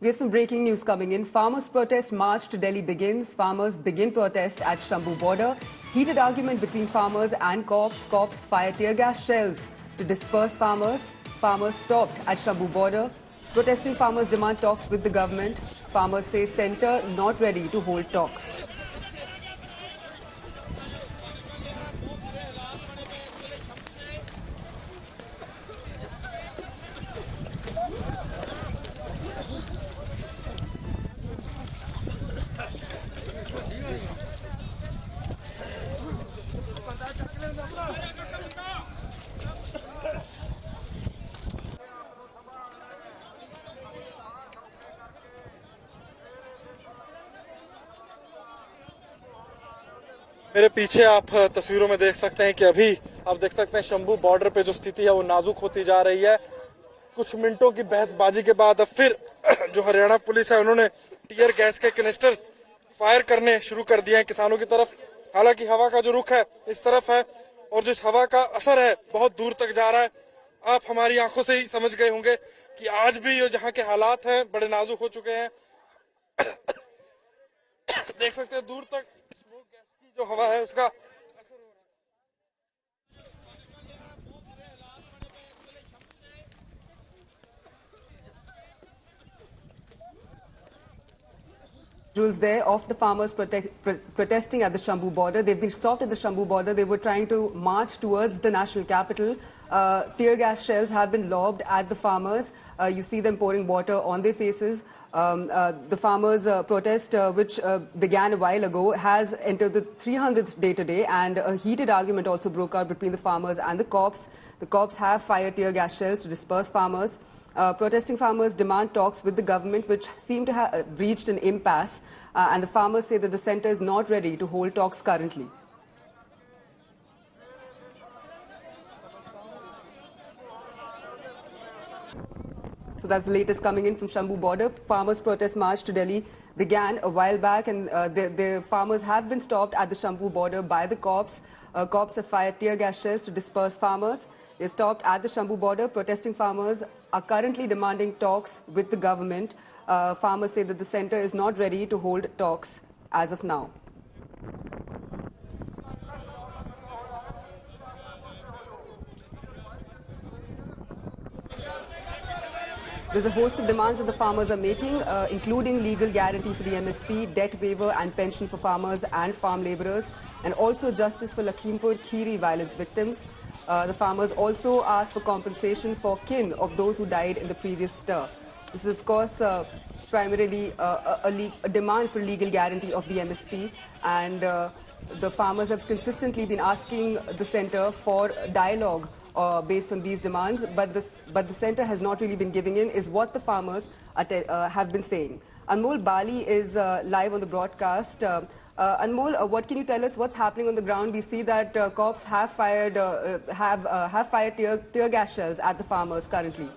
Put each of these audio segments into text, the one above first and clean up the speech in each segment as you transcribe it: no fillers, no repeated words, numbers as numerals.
We have some breaking news coming in. Farmers' protest march to Delhi begins. Farmers begin protest at Shambhu border. Heated argument between farmers and cops. Cops fire tear gas shells to disperse farmers. Farmers stopped at Shambhu border. Protesting farmers demand talks with the government. Farmers say centre not ready to hold talks. मेरे पीछे आप तस्वीरों में देख सकते हैं कि अभी आप देख सकते हैं शंभू बॉर्डर पे जो स्थिति है वो नाजुक होती जा रही है। कुछ मिनटों की बहसबाजी के बाद अब फिर जो हरियाणा पुलिस है उन्होंने टीयर गैस के कैनिस्टर फायर करने शुरू कर दिए हैं किसानों की तरफ। हालांकि हवा का जो रुख है इस तरफ है और जिस हवा का असर है बहुत दूर तक जा रहा है। आप हमारी आंखों से ही समझ गए होंगे कि आज भी ये जहाँ के हालात हैं बड़े नाजुक हो चुके हैं। देख सकते हैं दूर तक स्मोक गैस की जो हवा है उसका असर हो रहा है। Rules there of the farmers protesting at the Shambhu border. They've been stopped at the Shambhu border. They were trying to march towards the national capital. Tear gas shells have been lobbed at the farmers. You see them pouring water on their faces. The farmers' protest, which began a while ago, has entered the 300th day today, and a heated argument also broke out between the farmers and the cops. The cops have fired tear gas shells to disperse farmers. Protesting farmers demand talks with the government, which seem to have reached an impasse, and the farmers say that the centre is not ready to hold talks currently. So that's the latest coming in from Shambhu border. Farmers' protest march to Delhi began a while back, and the farmers have been stopped at the Shambhu border by the cops. Cops have fired tear gas shells to disperse farmers. They stopped at the Shambhu border. Protesting farmers are currently demanding talks with the government. Farmers say that the centre is not ready to hold talks as of now. There's a host of demands that the farmers are making, including legal guarantee for the MSP, debt waiver and pension for farmers and farm labourers, and also justice for Lakhimpur Kheri violence victims. The farmers also ask for compensation for kin of those who died in the previous stir. This is, of course, primarily a demand for legal guarantee of the MSP, and the farmers have consistently been asking the centre for dialogue based on these demands, but the centre has not really been giving in, is what the farmers have been saying. Anmol Bali is live on the broadcast. Anmol, what can you tell us? What's happening on the ground? We see that cops have fired tear gas shells at the farmers currently.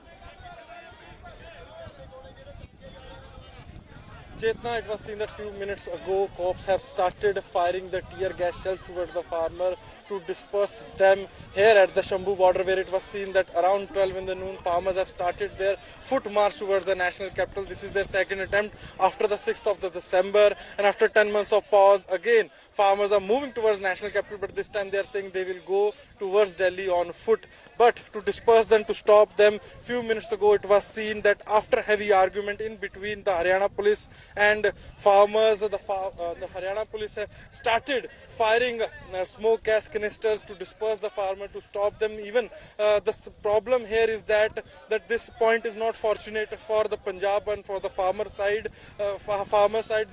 Chetna, it was seen that few minutes ago cops have started firing the tear gas shells towards the farmer to disperse them here at the Shambhu border, where it was seen that around 12 in the noon farmers have started their foot march towards the national capital. This is their second attempt after the 6th of December, and after 10 months of pause, again farmers are moving towards national capital, but this time they are saying they will go towards Delhi on foot. But to disperse them, to stop them, few minutes ago it was seen that after heavy argument in between the Haryana police and farmers, the Haryana police have started firing smoke gas canisters to disperse the farmer, to stop them. Even the problem here is that this point is not fortunate for the Punjab and for the farmer side,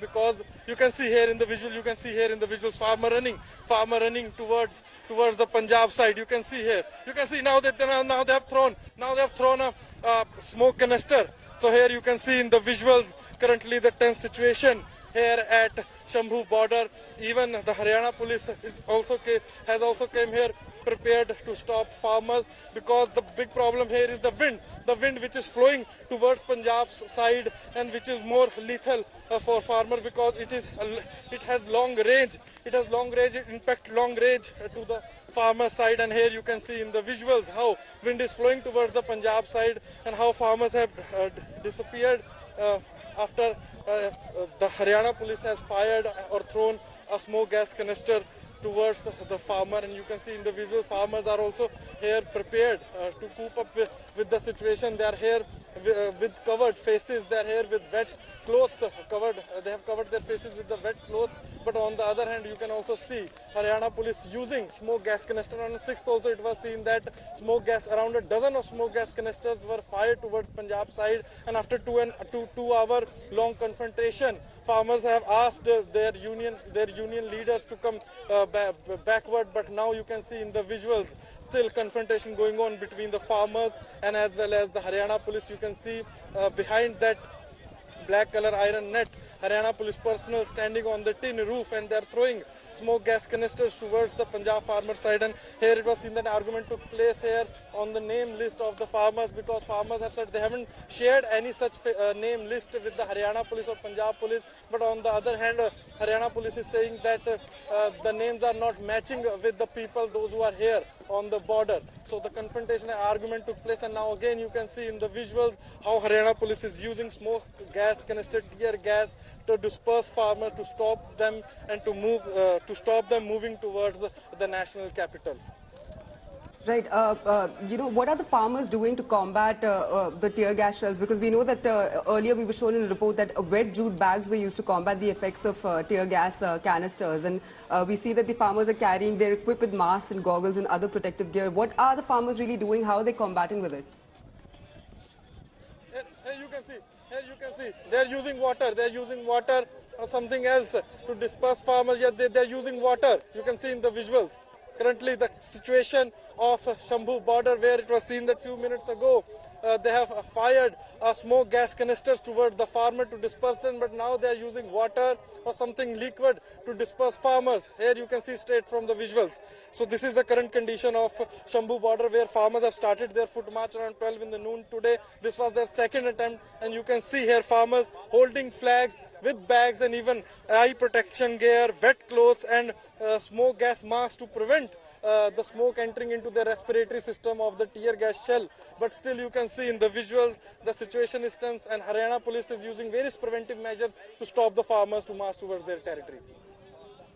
because you can see here in the visuals, farmer running towards the Punjab side. You can see now they have thrown a smoke canister. So here you can see in the visuals currently the tense situation here at Shambhu border. Even the Haryana police has also came here prepared to stop farmers, because the big problem here is the wind which is flowing towards Punjab's side, and which is more lethal for farmer, because it has long range, impact long range to the farmer side. And here you can see in the visuals how wind is flowing towards the Punjab side and how farmers have disappeared after the Haryana police has fired or thrown a smoke gas canister towards the farmer, and you can see in the visuals farmers are also here prepared to cope up with the situation. They are here with covered faces, they are here with wet clothes covered, they have covered their faces with the wet clothes. But on the other hand, you can also see Haryana police using smoke gas canister. On the 6th also it was seen that smoke gas, around a dozen of smoke gas canisters were fired towards Punjab side, and after 2 hour long confrontation, farmers have asked their union leaders to come backward. But now you can see in the visuals still confrontation going on between the farmers and as well as the Haryana police. You can see behind that black color iron net, Haryana police personnel standing on the tin roof, and they are throwing smoke gas canisters towards the Punjab farmer side. And here it was seen that argument took place here on the name list of the farmers, because farmers have said they haven't shared any such name list with the Haryana police or Punjab police. But on the other hand, Haryana police is saying that the names are not matching with the people, those who are here on the border. So the confrontation and argument took place, and now again you can see in the visuals how Haryana police is using smoke gas canister, tear gas to disperse farmers, to stop them and to stop them moving towards the national capital. Right. What are the farmers doing to combat the tear gas shells? Because we know that earlier we were shown in a report that wet jute bags were used to combat the effects of tear gas canisters. And we see that the farmers are carrying, they're equipped with masks and goggles and other protective gear. What are the farmers really doing? How are they combating with it? Here you can see, they're using water or something else to disperse farmers. Yeah, they're using water. You can see in the visuals. Currently, the situation of Shambhu border, where it was seen that few minutes ago, they have fired smoke gas canisters towards the farmer to disperse them, but now they are using water or something liquid to disperse farmers. Here you can see straight from the visuals. So this is the current condition of Shambhu border, where farmers have started their foot march around 12 in the noon today. This was their second attempt, and you can see here farmers holding flags with bags and even eye protection gear, wet clothes and smoke gas masks to prevent the smoke entering into the respiratory system of the tear gas shell. But still you can see in the visuals the situation is tense, and Haryana police is using various preventive measures to stop the farmers to march towards their territory.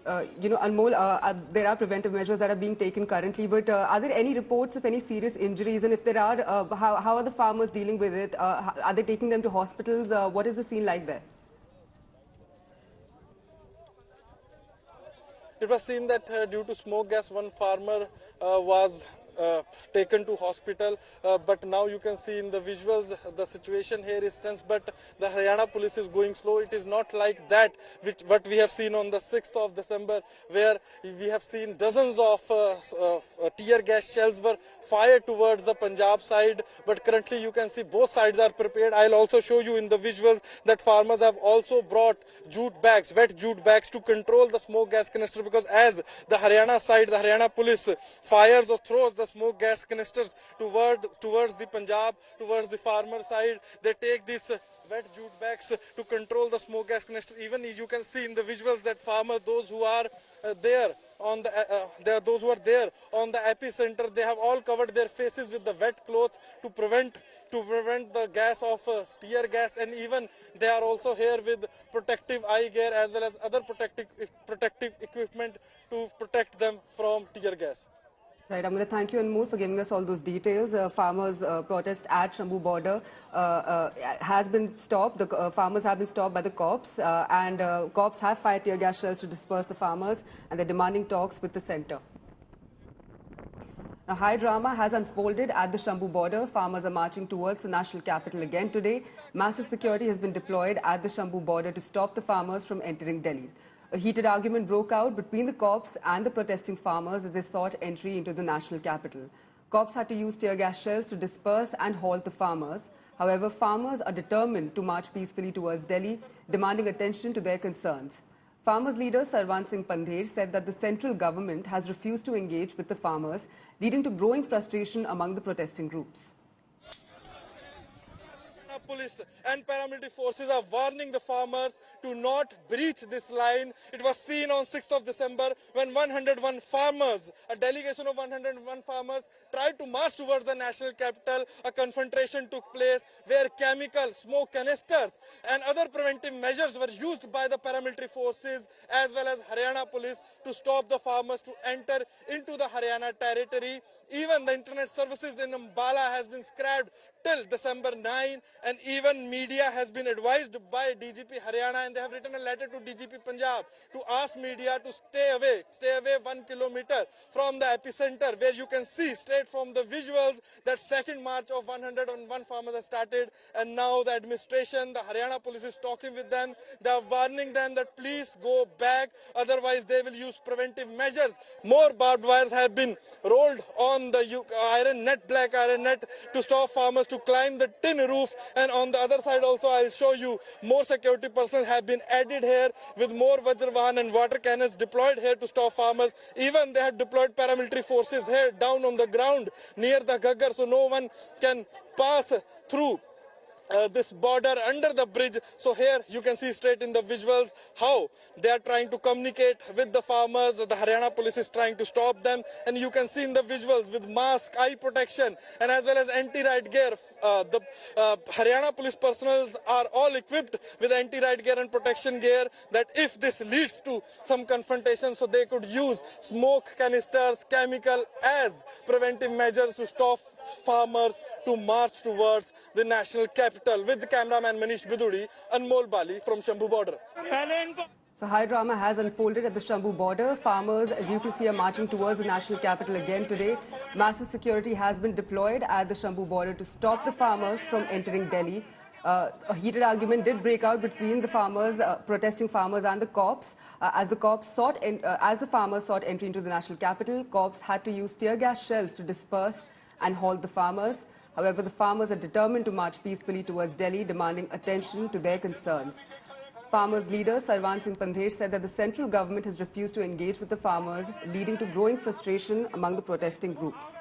Anmol, there are preventive measures that are being taken currently, but are there any reports of any serious injuries? And if there are, how are the farmers dealing with it? Are they taking them to hospitals? What is the scene like there? It was seen that due to smoke gas, one farmer was taken to hospital, but now you can see in the visuals the situation here is tense, but the Haryana police is going slow. It is not like that what we have seen on the 6th of December, where we have seen dozens of tear gas shells were fired towards the Punjab side, but currently you can see both sides are prepared. I'll also show you in the visuals that farmers have also brought jute bags, wet jute bags, to control the smoke gas canister, because as the Haryana side, the Haryana police fires or throws the smoke gas canisters towards the Punjab, towards the farmer side, they take these wet jute bags to control the smoke gas canister. Even you can see in the visuals that farmers, those who are there on the epicenter, they have all covered their faces with the wet cloth to prevent the gas of tear gas, and even they are also here with protective eye gear as well as other protective equipment to protect them from tear gas. Right, I'm going to thank you, Anmol, for giving us all those details. Farmers' protest at Shambhu border has been stopped. The farmers have been stopped by the cops, and cops have fired tear gas shells to disperse the farmers, and they're demanding talks with the centre. Now, high drama has unfolded at the Shambhu border. Farmers are marching towards the national capital again today. Massive security has been deployed at the Shambhu border to stop the farmers from entering Delhi. A heated argument broke out between the cops and the protesting farmers as they sought entry into the national capital. Cops had to use tear gas shells to disperse and halt the farmers. However, farmers are determined to march peacefully towards Delhi, demanding attention to their concerns. Farmers leader Sarwan Singh Pandher said that the central government has refused to engage with the farmers, leading to growing frustration among the protesting groups. Police and paramilitary forces are warning the farmers to not breach this line. It was seen on 6th of December when 101 farmers, a delegation of 101 farmers, tried to march towards the national capital. A confrontation took place where chemical, smoke canisters and other preventive measures were used by the paramilitary forces as well as Haryana police to stop the farmers to enter into the Haryana territory. Even the internet services in Ambala has been scrapped till December 9, and even media has been advised by DGP Haryana, and they have written a letter to DGP Punjab to ask media to stay away 1 kilometer from the epicenter, where you can see straight from the visuals that second march of 101 farmers has started, and now the administration, the Haryana police is talking with them. They are warning them that please go back, otherwise they will use preventive measures. More barbed wires have been rolled on the black iron net to stop farmers to climb the tin roof, and on the other side also I'll show you more security personnel have been added here with more Vajrvahan and water cannons deployed here to stop farmers. Even they had deployed paramilitary forces here down on the ground near the Ghaggar, so no one can pass through this border under the bridge. So here you can see straight in the visuals how they are trying to communicate with the farmers. The Haryana police is trying to stop them, and you can see in the visuals with mask, eye protection and as well as anti-riot gear. The Haryana police personnel are all equipped with anti-riot gear and protection gear, that if this leads to some confrontation, so they could use smoke canisters, chemical as preventive measures to stop farmers to march towards the national capital. With the cameraman Manish Biduri, Anmol Bali from Shambhu border. So high drama has unfolded at the Shambhu border. Farmers, as you can see, are marching towards the national capital again today. Massive security has been deployed at the Shambhu border to stop the farmers from entering Delhi. A heated argument did break out between the farmers, protesting farmers, and the cops. As the farmers sought entry into the national capital, cops had to use tear gas shells to disperse and halt the farmers. However, the farmers are determined to march peacefully towards Delhi, demanding attention to their concerns. Farmers' leader Sarwan Singh Pandher said that the central government has refused to engage with the farmers, leading to growing frustration among the protesting groups.